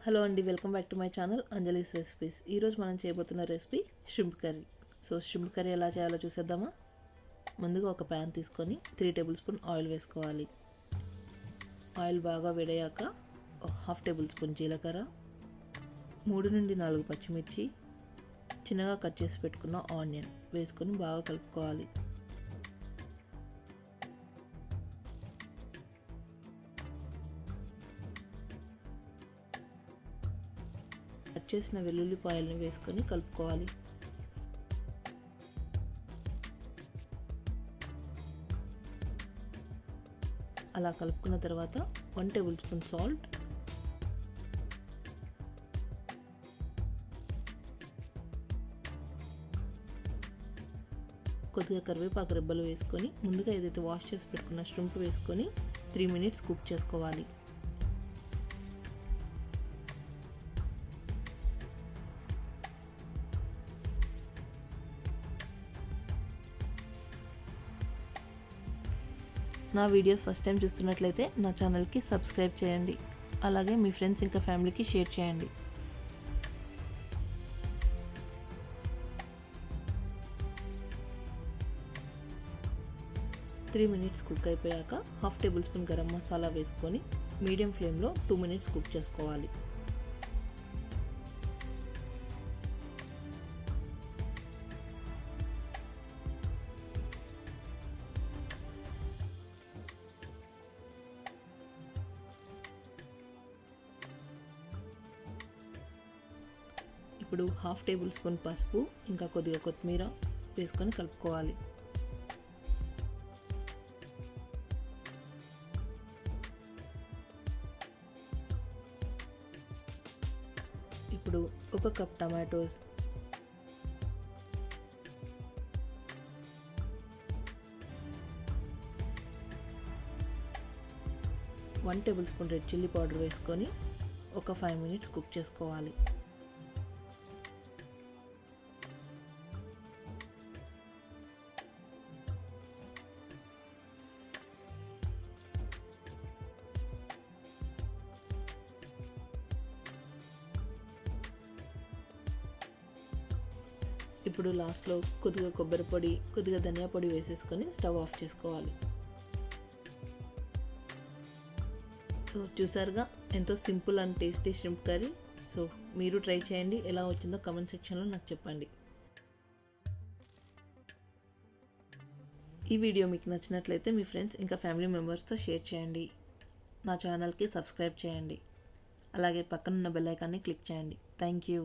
Hello అండి, welcome back to my channel Anjali's recipes. ఈరోజు మనం చేయబోతున్న recipe shrimp curry. So shrimp curry ఎలా చేయాలో చూసేద్దామా. ముందుగా ఒక ప్యాన్ తీసుకొని 3 టేబుల్ స్పూన్ ఆయిల్ వేసుకోవాలి. ఆయిల్ బాగా వేడయ్యాక 1/2 టేబుల్ స్పూన్ జీలకర్ర, 3 నుండి 4 పచ్చిమిర్చి, చిన్నగా కట్ చేసి పెట్టుకున్న ఆనియన్ వేసుకొని బాగా కలుపుకోవాలి. కట్ చేసిన వెల్లుల్లిపాయలను వేసుకొని కలుపుకోవాలి. అలా కలుపుకున్న తర్వాత 1 టేబుల్ స్పూన్ సాల్ట్, కొద్దిగా కరివేపాకు రెబ్బలు వేసుకొని ముందుగా ఏదైతే వాష్ చేసి పెట్టుకున్న షింప్ వేసుకొని 3 మినిట్స్ కుక్ చేసుకోవాలి. నా వీడియోస్ ఫస్ట్ టైం చూస్తున్నట్లయితే నా ఛానల్కి సబ్స్క్రైబ్ చేయండి. అలాగే మీ ఫ్రెండ్స్ ఇంకా ఫ్యామిలీకి షేర్ చేయండి. త్రీ మినిట్స్ కుక్ అయిపోయాక 1/2 టేబుల్ స్పూన్ గరం మసాలా వేసుకొని మీడియం ఫ్లేమ్లో 2 మినిట్స్ కుక్ చేసుకోవాలి. ఇప్పుడు 1/2 టేబుల్ స్పూన్ పసుపు ఇంకా కొద్దిగా కొత్తిమీర వేసుకొని కలుపుకోవాలి. ఇప్పుడు 1 cup tomatoes, 1 table spoon red chilli powder వేసుకొని ఒక 5 మినిట్స్ కుక్ చేసుకోవాలి. ఇప్పుడు లాస్ట్లో కొద్దిగా కొబ్బరి పొడి, కొద్దిగా ధనియా పొడి వేసేసుకొని స్టవ్ ఆఫ్ చేసుకోవాలి. సో చూసారుగా, ఎంతో simple and tasty shrimp curry. So మీరు ట్రై చేయండి, ఎలా వచ్చిందో కమెంట్ సెక్షన్లో నాకు చెప్పండి. ఈ వీడియో మీకు నచ్చినట్లయితే మీ ఫ్రెండ్స్ ఇంకా ఫ్యామిలీ మెంబర్స్తో షేర్ చేయండి. నా ఛానల్కి సబ్స్క్రైబ్ చేయండి. అలాగే పక్కనున్న బెల్ ఐకాన్ని క్లిక్ చేయండి. Thank you.